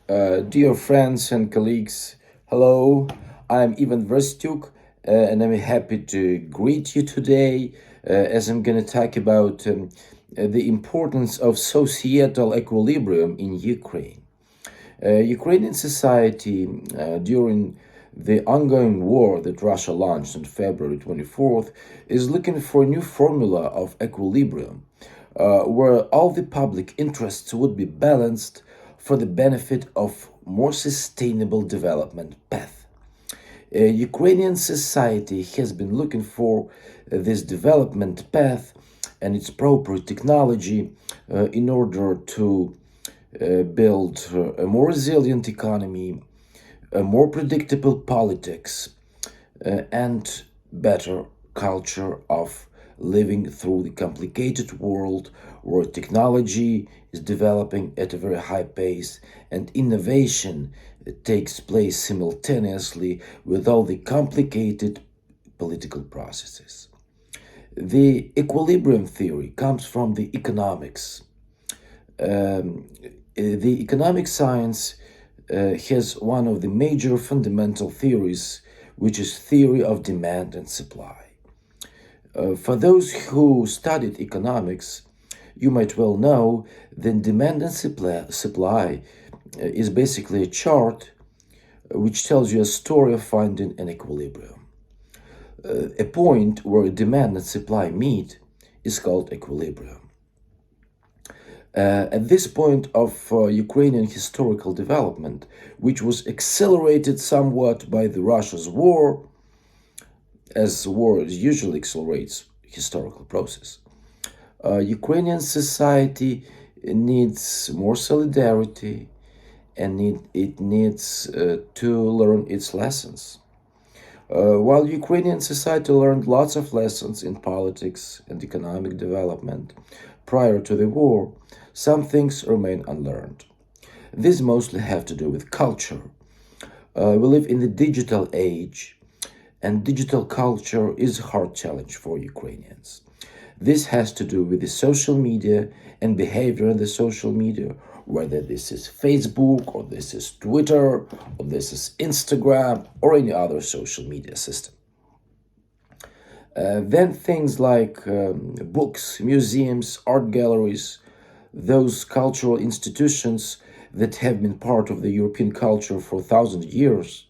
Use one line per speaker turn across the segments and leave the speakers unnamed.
Dear friends and colleagues, hello. I'm Ivan Verstyuk, and I'm happy to greet you today as I'm going to talk about the importance of societal equilibrium in Ukraine. Ukrainian society during the ongoing war that Russia launched on February 24th is looking for a new formula of equilibrium where all the public interests would be balanced for the benefit of more sustainable development path. Ukrainian society has been looking for this development path and its proper technology in order to build a more resilient economy, a more predictable politics, and better culture of living through the complicated world where technology is developing at a very high pace and innovation takes place simultaneously with all the complicated political processes. The equilibrium theory comes from the economics. The economic science has one of the major fundamental theories, which is theory of demand and supply. For those who studied economics, you might well know that demand and supply is basically a chart which tells you a story of finding an equilibrium. A point where demand and supply meet is called equilibrium. At this point of Ukrainian historical development, which was accelerated somewhat by the Russia's war, as war usually accelerates historical process, Ukrainian society needs more solidarity and it needs to learn its lessons. While Ukrainian society learned lots of lessons in politics and economic development prior to the war, some things remain unlearned. These mostly have to do with culture. We live in the digital age, and digital culture is a hard challenge for Ukrainians. This has to do with the social media and behavior in the social media, whether this is Facebook or this is Twitter or this is Instagram or any other social media system. Then things like books, museums, art galleries, those cultural institutions that have been part of the European culture for 1,000 years,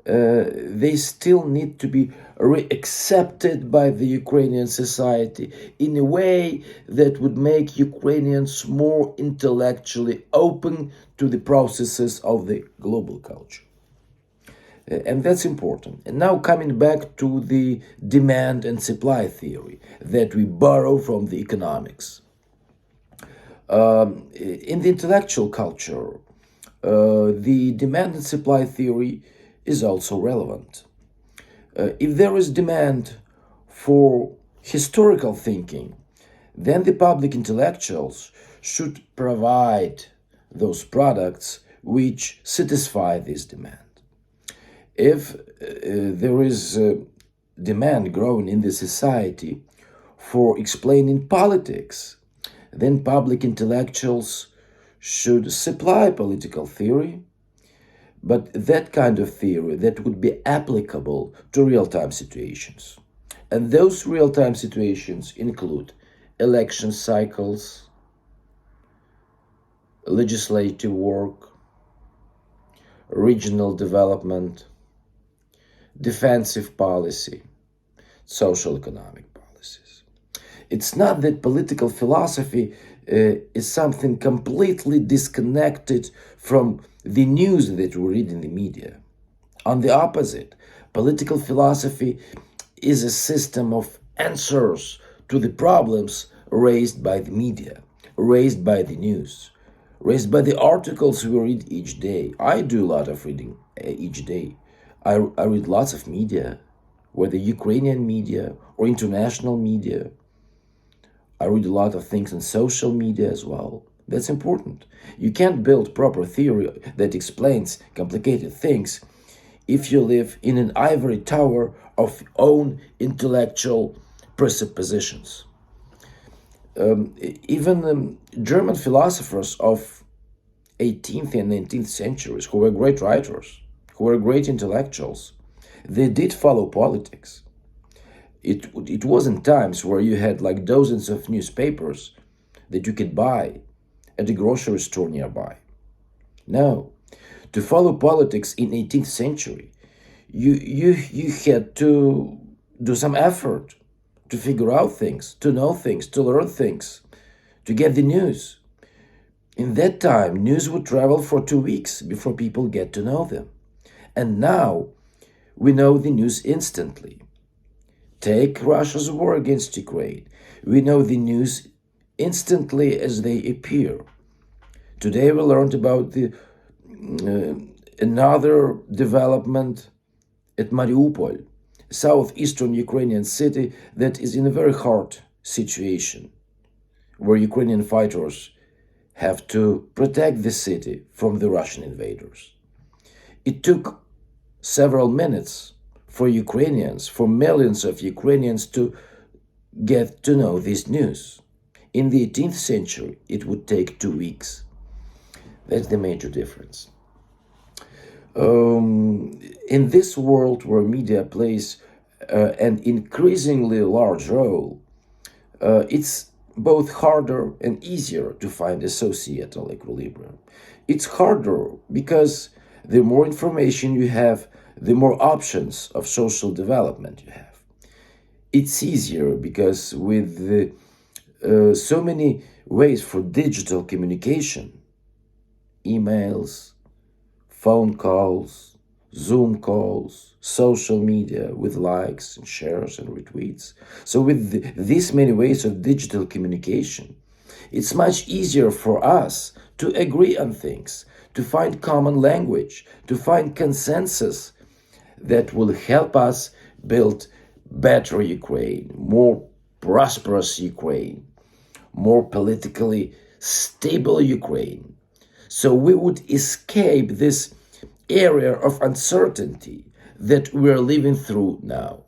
they still need to be reaccepted by the Ukrainian society in a way that would make Ukrainians more intellectually open to the processes of the global culture. And that's important. And now coming back to the demand and supply theory that we borrow from the economics. In the intellectual culture, the demand and supply theory is also relevant. If there is demand for historical thinking, then the public intellectuals should provide those products which satisfy this demand. If there is demand growing in the society for explaining politics, then public intellectuals should supply political theory, but that kind of theory that would be applicable to real-time situations. And those real-time situations include election cycles, legislative work, regional development, defensive policy, social economic policies. It's not that political philosophy is something completely disconnected from the news that we read in the media. On the opposite, political philosophy is a system of answers to the problems raised by the media, raised by the news, raised by the articles we read each day. I do a lot of reading each day. I read lots of media, whether Ukrainian media or international media. I read a lot of things on social media as well. That's important. You can't build proper theory that explains complicated things if you live in an ivory tower of own intellectual presuppositions. Even German philosophers of 18th and 19th centuries, who were great writers, who were great intellectuals, they did follow politics. It wasn't times where you had like dozens of newspapers that you could buy at the grocery store nearby. No, to follow politics in 18th century, you had to do some effort to figure out things, to know things, to learn things, to get the news. In that time, news would travel for 2 weeks before people get to know them. And now we know the news instantly. Take Russia's war against Ukraine. We know the news instantly as they appear. Today we learned about another development at Mariupol, southeastern Ukrainian city that is in a very hard situation, where Ukrainian fighters have to protect the city from the Russian invaders. It took several minutes for Ukrainians, for millions of Ukrainians to get to know this news. In the 18th century, it would take 2 weeks. That's the major difference. In this world where media plays an increasingly large role, it's both harder and easier to find a societal equilibrium. It's harder because the more information you have, the more options of social development you have. It's easier because with so many ways for digital communication, emails, phone calls, Zoom calls, social media with likes and shares and retweets. So with these many ways of digital communication, it's much easier for us to agree on things, to find common language, to find consensus that will help us build better Ukraine, more prosperous Ukraine, more politically stable Ukraine. So we would escape this area of uncertainty that we're living through now.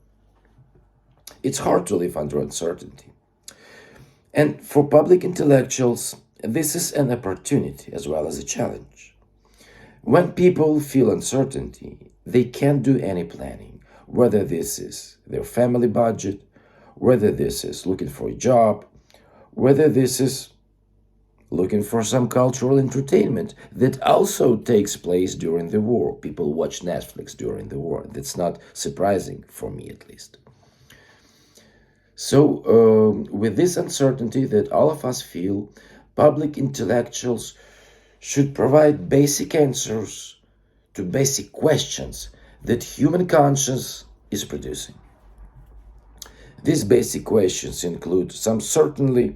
It's hard to live under uncertainty. And for public intellectuals, this is an opportunity as well as a challenge. When people feel uncertainty, they can't do any planning, whether this is their family budget, whether this is looking for a job, whether this is looking for some cultural entertainment that also takes place during the war. People watch Netflix during the war. That's not surprising, for me at least. So, with this uncertainty that all of us feel, public intellectuals should provide basic answers to basic questions that human conscience is producing. These basic questions include some certainly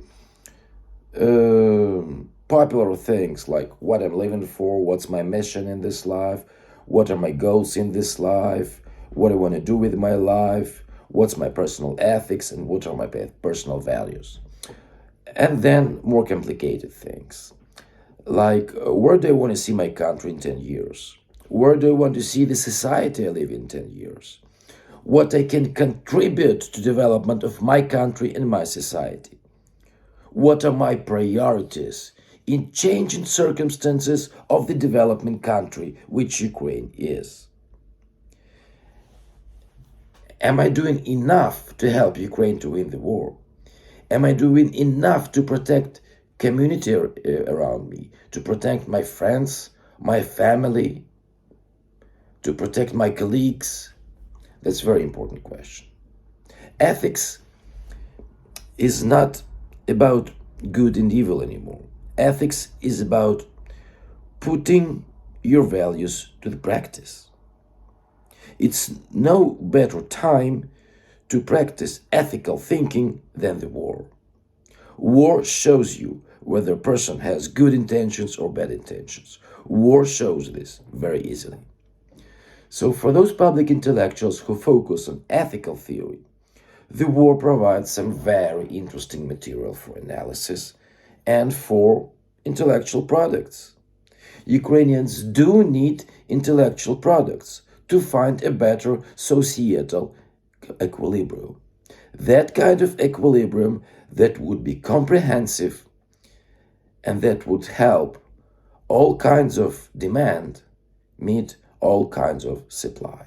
popular things like what I'm living for, what's my mission in this life, what are my goals in this life, what I want to do with my life, what's my personal ethics, and what are my personal values. And then more complicated things like where do I want to see my country in 10 years? Where do I want to see the society I live in 10 years? What I can contribute to development of my country and my society? What are my priorities in changing circumstances of the developing country which Ukraine is? Am I doing enough to help Ukraine to win the war? Am I doing enough to protect community around me, to protect my friends, my family, to protect my colleagues? That's a very important question. Ethics is not about good and evil anymore. Ethics is about putting your values to the practice. It's no better time to practice ethical thinking than the war. War shows you whether a person has good intentions or bad intentions. War shows this very easily. So for those public intellectuals who focus on ethical theory, the war provides some very interesting material for analysis and for intellectual products. Ukrainians do need intellectual products to find a better societal equilibrium. That kind of equilibrium that would be comprehensive and that would help all kinds of demand meet all kinds of supply.